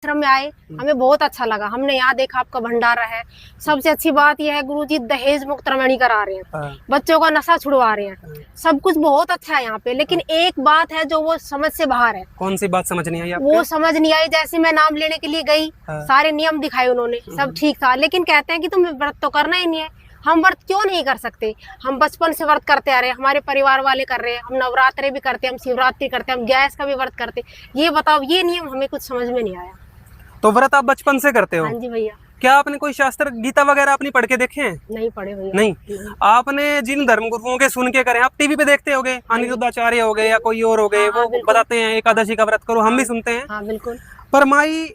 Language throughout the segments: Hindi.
आश्रम में आए, हमें बहुत अच्छा लगा। हमने यहाँ देखा आपका भंडारा है। सबसे अच्छी बात यह है गुरुजी दहेज मुक्त रमणी करा रहे हैं, बच्चों का नशा छुड़वा रहे हैं, सब कुछ बहुत अच्छा है यहाँ पे। लेकिन एक बात है जो वो समझ से बाहर है। कौन सी बात समझ नहीं आई आपको? वो समझ नहीं आई, जैसे मैं नाम लेने के लिए गई, सारे नियम दिखाए उन्होंने, सब ठीक था, लेकिन कहते हैं कि तुम्हें व्रत तो करना ही नहीं है। हम व्रत क्यों नहीं कर सकते? हम बचपन से व्रत करते आ रहे हैं, हमारे परिवार वाले कर रहे हैं, हम नवरात्रे भी करते हैं, हम शिवरात्रि करते हैं, हम गैस का भी व्रत करते हैं। ये बताओ, ये नियम हमें कुछ समझ में नहीं आया। तो व्रत आप बचपन से करते हो? हाँ जी भैया। क्या आपने कोई शास्त्र गीता वगैरह अपनी पढ़ के देखे हैं? नहीं पढ़े भैया। नहीं। आपने जिन धर्म गुरुओं के सुन के करे, आप टीवी पे देखते होगे, अनिरुद्धाचार्य हो गए या कोई और हो गए, वो बताते हैं एकादशी का व्रत करो, हम भी सुनते हैं। हाँ बिल्कुल। पर माई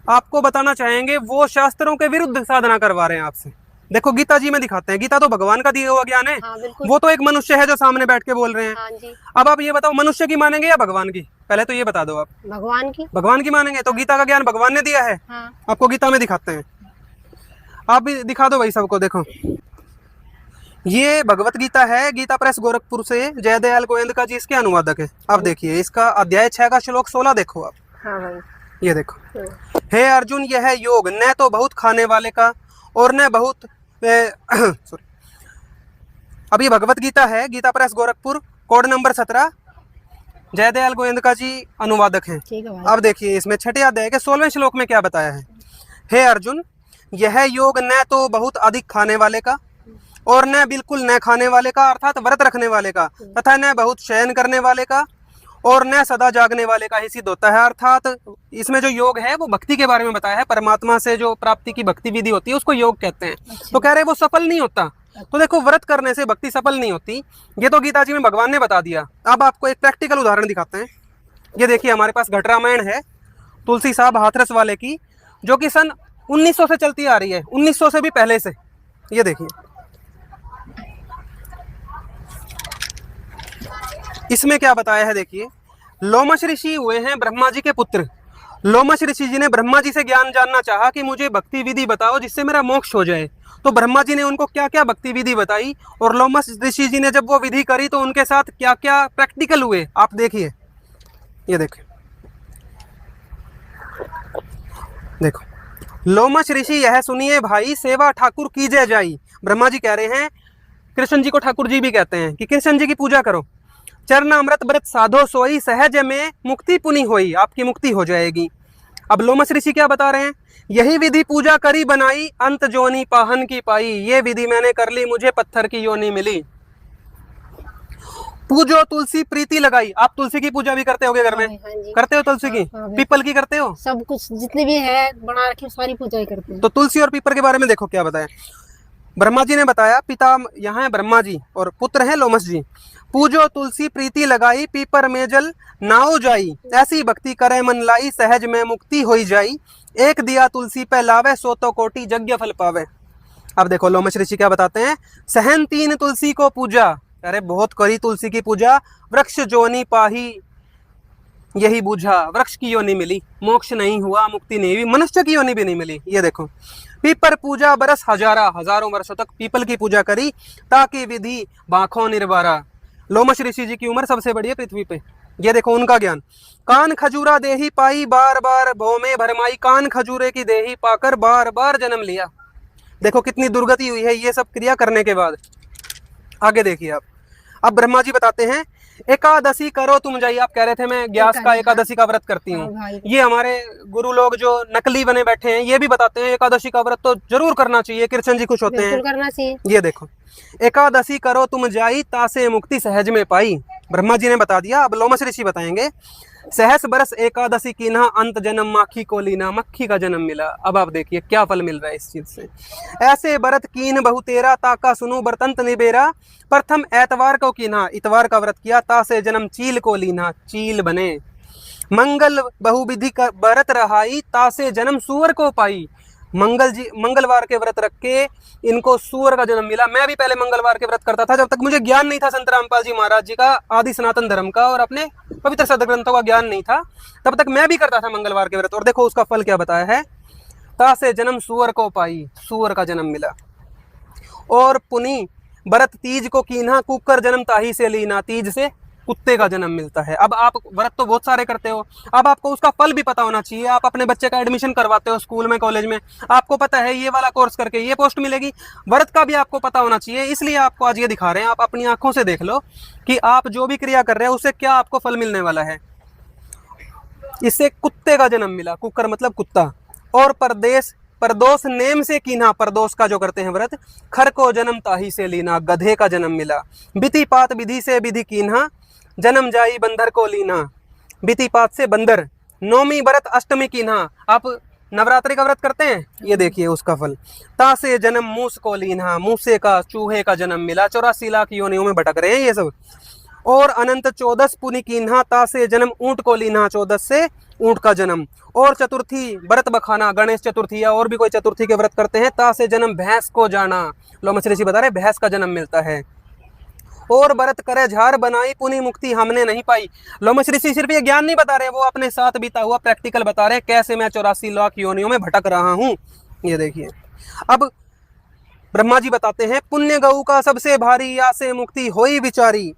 आपको बताना चाहेंगे वो शास्त्रों के विरुद्ध साधना करवा रहे हैं आपसे। देखो गीता जी में दिखाते हैं, गीता तो भगवान का दिया हुआ ज्ञान है। हाँ, वो तो एक मनुष्य है जो सामने बैठ के बोल रहे हैं। हाँ जी। अब आप ये बताओ, मनुष्य की मानेंगे या भगवान की? पहले तो ये बता दो आप। भगवान की। भगवान की मानेंगे तो गीता का ज्ञान भगवान ने दिया है। हाँ। आपको गीता में दिखाते हैं, आप भी दिखा दो भाई सबको। देखो ये भगवत गीता है, गीता प्रेस गोरखपुर से जयदयाल गोविंद जी इसके अनुवादक है। आप देखिए इसका अध्याय 6 का श्लोक 16 देखो आप। हाँ भाई। ये देखो, हे अर्जुन यह योग न तो बहुत खाने वाले का और न बहुत सॉरी, अब ये भगवत गीता है, Gita press Gorakhpur, code number 17, Jaydayal Govind ji अनुवादक हैं। अब देखिए इसमें 6 अध्याय के 16वें श्लोक में क्या बताया है। हे अर्जुन यह योग न तो बहुत अधिक खाने वाले का और न बिल्कुल न खाने वाले का, अर्थात व्रत रखने वाले का, तथा न बहुत शयन करने वाले का और न सदा जागने वाले का ही सिद्ध होता है। अर्थात इसमें जो योग है वो भक्ति के बारे में बताया है, परमात्मा से जो प्राप्ति की भक्ति विधि होती है उसको योग कहते हैं। तो कह रहे वो सफल नहीं होता। तो देखो व्रत करने से भक्ति सफल नहीं होती, ये तो गीता जी में भगवान ने बता दिया। अब आपको एक प्रैक्टिकल उदाहरण दिखाते हैं। ये देखिए हमारे पास घट रामायण है तुलसी साहब हाथरस वाले की, जो कि सन 1900 से चलती आ रही है, 1900 से भी पहले से। ये देखिए इसमें क्या बताया है। देखिए लोमश ऋषि हुए हैं ब्रह्मा जी के पुत्र। लोमश ऋषि जी ने ब्रह्मा जी से ज्ञान जानना चाहा कि मुझे भक्ति विधि बताओ जिससे मेरा मोक्ष हो जाए। तो ब्रह्मा जी ने उनको क्या क्या भक्ति विधि बताई और लोमश ऋषि जी ने जब वो विधि करी तो उनके साथ क्या क्या प्रैक्टिकल हुए आप देखिए। ये देखिए, देखो लोमश ऋषि यह सुनिए भाई सेवा ठाकुर कीजे जाई। ब्रह्मा जी कह रहे हैं, कृष्ण जी को ठाकुर जी भी कहते हैं, कि कृष्ण जी की पूजा करो। चरणामृत व्रत साधो सोई सहज में मुक्ति पुनि होई, आपकी मुक्ति हो जाएगी। अब लोमश ऋषि क्या बता रहे हैं, यही विधि पूजा करी बनाई अंत जोनी पाहन की पाई। ये विधि मैंने कर ली, मुझे पत्थर की योनि मिली। पूजो तुलसी प्रीति लगाई। आप तुलसी की पूजा भी करते होगे घर में? हाँ जी। करते हो तुलसी की? पीपल की करते हो? सब कुछ जितने भी है बना रखी सारी पूजा ही करते हैं। तो तुलसी और पीपल के बारे में देखो क्या बताया। ब्रह्मा जी ने बताया, पिता यहाँ है ब्रह्मा जी और पुत्र है लोमश जी। पूजो तुलसी प्रीति लगाई पीपर में जल नाओ जाई, ऐसी भक्ति करे मन लाई सहज में मुक्ति होई जाई। एक दिया तुलसी पे लावे सो तो कोटि यज्ञ फल पावे। अब देखो लोमश ऋषि क्या बताते हैं, सहन 3 तुलसी को पूजा। अरे बहुत करी तुलसी की पूजा, वृक्ष जोनी पाही यही बूझा। वृक्ष की योनि मिली, मोक्ष नहीं हुआ, मुक्ति नहीं हुई, मनुष्य की योनि भी नहीं मिली। ये देखो पीपर पूजा बरस हजारों वर्षों तक पीपल की पूजा करी ताकि विधि बाखों निर्वारा। लोमश ऋषि जी की उम्र सबसे बड़ी है पृथ्वी पे। ये देखो उनका ज्ञान। कान खजूरा देही पाई बार बार भौ में भरमाई, कान खजूरे की देही पाकर बार बार जन्म लिया। देखो कितनी दुर्गति हुई है ये सब क्रिया करने के बाद। आगे देखिए आप। अब ब्रह्मा जी बताते हैं, एकादशी करो तुम जाइए। आप कह रहे थे मैं ग्यास का एकादशी का व्रत करती हूँ। ये हमारे गुरु लोग जो नकली बने बैठे हैं ये भी बताते हैं एकादशी का व्रत तो जरूर करना चाहिए, कृष्ण जी खुश होते हैं, करना चाहिए। ये देखो एकादशी करो तुम जाई तासे मुक्ति सहज में पाई। ब्रह्मा जी ने बता दिया। अब लोमश ऋषि बताएंगे, सहस बरस एकादशी कीन्हा अंत जन्म माखी को लीना, मक्खी का जन्म मिला। अब आप देखिए क्या फल मिल रहा है इस चीज से। ऐसे व्रत कीन बहु तेरा ताका सुनो बर्तंत निबेरा, प्रथम एतवार को कीन्हा इतवार का व्रत किया तासे जन्म चील को लीना, चील बने। मंगल बहुविधि का व्रत रहाई तासे जन्म सुअर को पाई। मंगलवार के व्रत रख के इनको सुअर का जन्म मिला। मैं भी पहले मंगलवार के व्रत करता था जब तक मुझे ज्ञान नहीं था संत रामपाल जी महाराज जी का आदि सनातन धर्म का और अपने पवित्र सदग्रंथों का ज्ञान नहीं था, तब तक मैं भी करता था मंगलवार के व्रत। और देखो उसका फल क्या बताया है, तासे जन्म सुअर को पाई, सुअर का जन्म मिला। और पुनि व्रत तीज को कीन्हा कुकर जन्म ताही से लीना, तीज से कुत्ते का जन्म मिलता है। अब आप व्रत तो बहुत सारे करते हो, अब आपको उसका फल भी पता होना चाहिए। आप अपने बच्चे का एडमिशन करवाते हो स्कूल में, कॉलेज में, आपको पता है ये वाला कोर्स करके ये पोस्ट मिलेगी, व्रत का भी आपको पता होना चाहिए। इसलिए आपको आज ये दिखा रहे हैं, आप अपनी आंखों से देख लो कि आप जो भी क्रिया कर रहे हैं उससे क्या आपको फल मिलने वाला है। इससे कुत्ते का जन्म मिला, कुकर मतलब कुत्ता। और परदोष नेम से कीन्हा, परदोष का जो करते हैं व्रत, खर को जन्म ताही से लीना, गधे का जन्म मिला। बिति पात विधि से विधि कीन्हा, जन्म जाई बंदर को लीना। बिति पात से बंदर। नौमी व्रत अष्टमी कीन्हा, आप नवरात्रि का व्रत करते हैं, ये देखिए उसका फल। ता से जन्म मूस को लीन्हा, मूसे का चूहे का जन्म मिला। 84 लाख योनियों में भटक रहे हैं ये सब। और अनंत 14 पुनि कीन्हा, ता से जन्म ऊंट को लीन्हा, 14 से ऊंट का जन्म। और चतुर्थी व्रत बखाना, गणेश चतुर्थी या और भी कोई चतुर्थी के व्रत करते हैं, ता से जन्म भैंस को जाना। लोमश ऋषि बता रहे भैंस का जन्म मिलता है। और व्रत करे झार बनाई, पुनि मुक्ति हमने नहीं पाई। लोमश ऋषि सिर्फ ये ज्ञान नहीं बता रहे, वो अपने साथ बीता हुआ प्रैक्टिकल बता रहे, कैसे मैं 84 लाख योनियों में भटक रहा हूँ। ये देखिए, अब ब्रह्मा जी बताते हैं, पुण्य गऊ का सबसे भारी, या से मुक्ति होई विचारी।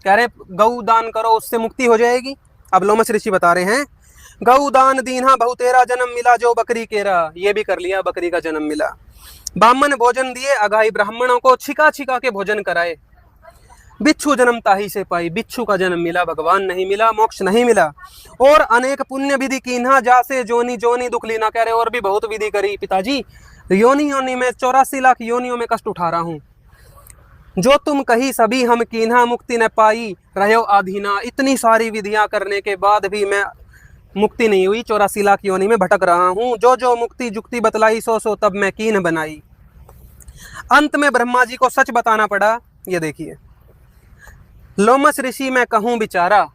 कह रहे गऊ दान करो उससे मुक्ति हो जाएगी। अब लोमश ऋषि बता रहे हैं, गऊ दान दीन्हा बहु तेरा जन्म मिला, जो बकरी केरा, ये भी कर लिया, बकरी का जन्म मिला। ब्राह्मण भोजन दिए अघाई, ब्राह्मणों को छिका छिका के भोजन कराए। बिच्छू जन्म ताही से पाई, बिच्छू का जन्म मिला, भगवान नहीं मिला, मोक्ष नहीं मिला। और अनेक पुण्य विधि कीन्हा, जासे जोनी जोनी दुख लीना। कह रहे और भी बहुत विधि करी पिताजी, योनि योनि में 84 लाख योनियों में कष्ट उठा रहा हूँ। जो तुम कही सभी हम कीन्हा, मुक्ति न पाई रहो आधीना। इतनी सारी विधियां करने के बाद भी मैं मुक्ति नहीं हुई, 84 लाख योनि में भटक रहा हूँ। जो जो मुक्ति जुक्ति बतलाई, सो सो तब मैं कीन बनाई। अंत में ब्रह्मा जी को सच बताना पड़ा। ये देखिए, लोमश ऋषि मैं कहूँ बिचारा,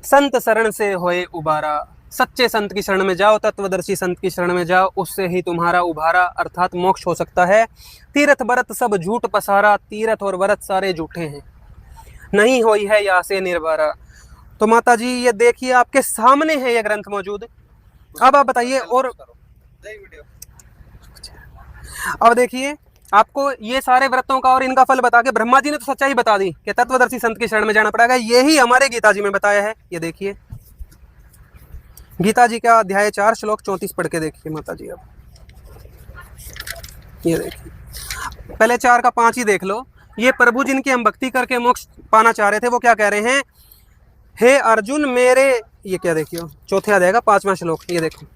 संत शरण से होए उबारा। सच्चे संत की शरण में जाओ, तत्वदर्शी संत की शरण में जाओ, उससे ही तुम्हारा उबारा अर्थात मोक्ष हो सकता है। तीर्थ व्रत सब झूठ पसारा, तीर्थ और व्रत सारे झूठे हैं, नहीं होई है या से निर्वारा। तो माता जी ये देखिए आपके सामने है ये ग्रंथ मौजूद। अब आप बताइए, और अब देखिए आपको ये सारे व्रतों का और इनका फल बता के ब्रह्मा जी ने तो सच्चाई बता दी कि तत्वदर्शी संत की शरण में जाना पड़ेगा। यही हमारे गीता जी में बताया है। ये देखिए गीता जी का अध्याय 4 श्लोक 34 पढ़ के देखिए माता जी। अब ये देखिए, पहले 4 का 5 ही देख लो। ये प्रभु जिनकी हम भक्ति करके मोक्ष पाना चाह रहे थे, वो क्या कह रहे हैं, हे अर्जुन मेरे, ये क्या देखिए चौथे अध्याय का 5वां श्लोक, ये देखो,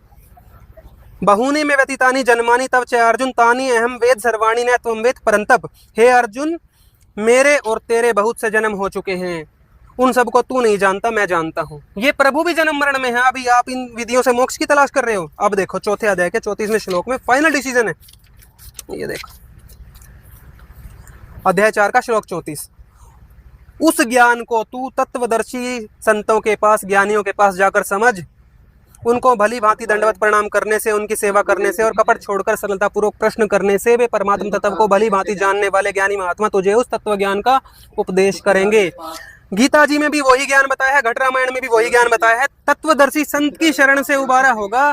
बहुने में व्यतीतानि जन्मानि तब च अर्जुन तानि अहम वेद सर्वाणि न त्वं वेद परंतप। हे अर्जुन मेरे और तेरे बहुत से जन्म हो चुके हैं, उन सबको तू नहीं जानता, मैं जानता हूँ। ये प्रभु भी जन्म मरण में है, अभी आप इन विधियों से मोक्ष की तलाश कर रहे हो। अब देखो चौथे अध्याय के 34वें श्लोक में फाइनल डिसीजन है। ये देखो अध्याय 4 का श्लोक 34, उस ज्ञान को तू तत्वदर्शी संतों के पास, ज्ञानियों के पास जाकर समझ। उनको भली भांति दंडवत प्रणाम करने से, उनकी सेवा करने से और कपट छोड़कर सरलता पूर्वक प्रश्न करने से वे परमात्म तत्व को भली भांति जानने वाले ज्ञानी महात्मा तुझे उस तत्व ज्ञान का उपदेश करेंगे। गीता जी में भी वही ज्ञान बताया है, घट रामायण में भी वही ज्ञान बताया है। तत्वदर्शी संत की शरण से उबारा होगा।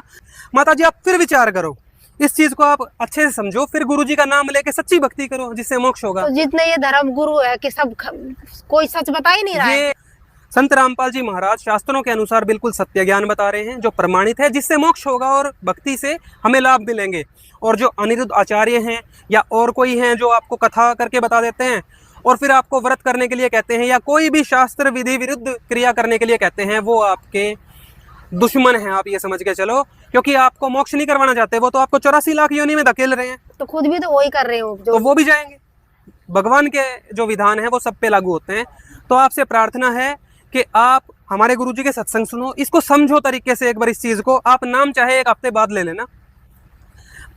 माता जी आप फिर विचार करो, इस चीज को आप अच्छे से समझो, फिर गुरु जी का नाम लेके सच्ची भक्ति करो, जिससे मोक्ष होगा। तो जितने ये धर्म गुरु है कि सब कोई सच बता ही नहीं रहा है। संत रामपाल जी महाराज शास्त्रों के अनुसार बिल्कुल सत्य ज्ञान बता रहे हैं, जो प्रमाणित है, जिससे मोक्ष होगा और भक्ति से हमें लाभ मिलेंगे। और जो अनिरुद्ध आचार्य हैं या और कोई हैं जो आपको कथा करके बता देते हैं और फिर आपको व्रत करने के लिए कहते हैं या कोई भी शास्त्र विधि विरुद्ध क्रिया करने के लिए कहते हैं, वो आपके दुश्मन हैं, आप ये समझ के चलो, क्योंकि आपको मोक्ष नहीं करवाना चाहते। वो तो आपको 84 लाख योनि में धकेल रहे हैं, तो खुद भी तो वही कर रहे हो, तो वो भी जाएंगे। भगवान के जो विधान है वो सब पे लागू होते हैं। तो आपसे प्रार्थना है कि आप हमारे गुरुजी के सत्संग सुनो, इसको समझो तरीके से एक बार। इस चीज को आप नाम चाहे 1 हफ्ते बाद ले लेना,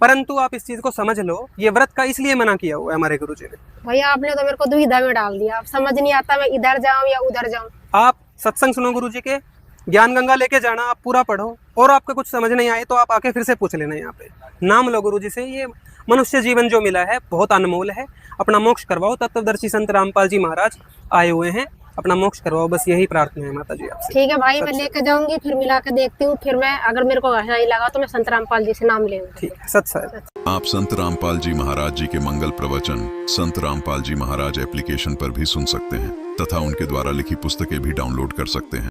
परंतु आप इस चीज को समझ लो। ये व्रत का इसलिए मना किया हुआ है हमारे गुरुजी ने। भैया आपने तो मेरे को दुविधा में डाल दिया, अब समझ नहीं आता मैं इधर जाऊं या उधर जाऊं। आप सत्संग सुनो गुरुजी के, ज्ञान गंगा लेके जाना, आप पूरा पढ़ो, और आपको कुछ समझ नहीं आए तो आप आके फिर से पूछ लेना। यहाँ पे नाम लो गुरुजी से। ये मनुष्य जीवन जो मिला है बहुत अनमोल है, अपना मोक्ष करवाओ। तत्वदर्शी संत रामपाल जी महाराज आए हुए हैं, अपना मोक्ष करवाओ, बस यही प्रार्थना है माता जी आपसे। ठीक है भाई, मैं लेकर जाऊंगी, फिर मिला के देखती हूँ, फिर मैं अगर मेरे को सही लगा तो मैं संत रामपाल जी से नाम लेंगे। ठीक है, सत साहिब। आप संत रामपाल जी महाराज जी के मंगल प्रवचन संत रामपाल जी महाराज एप्लीकेशन पर भी सुन सकते हैं तथा उनके द्वारा लिखी पुस्तकें भी डाउनलोड कर सकते हैं।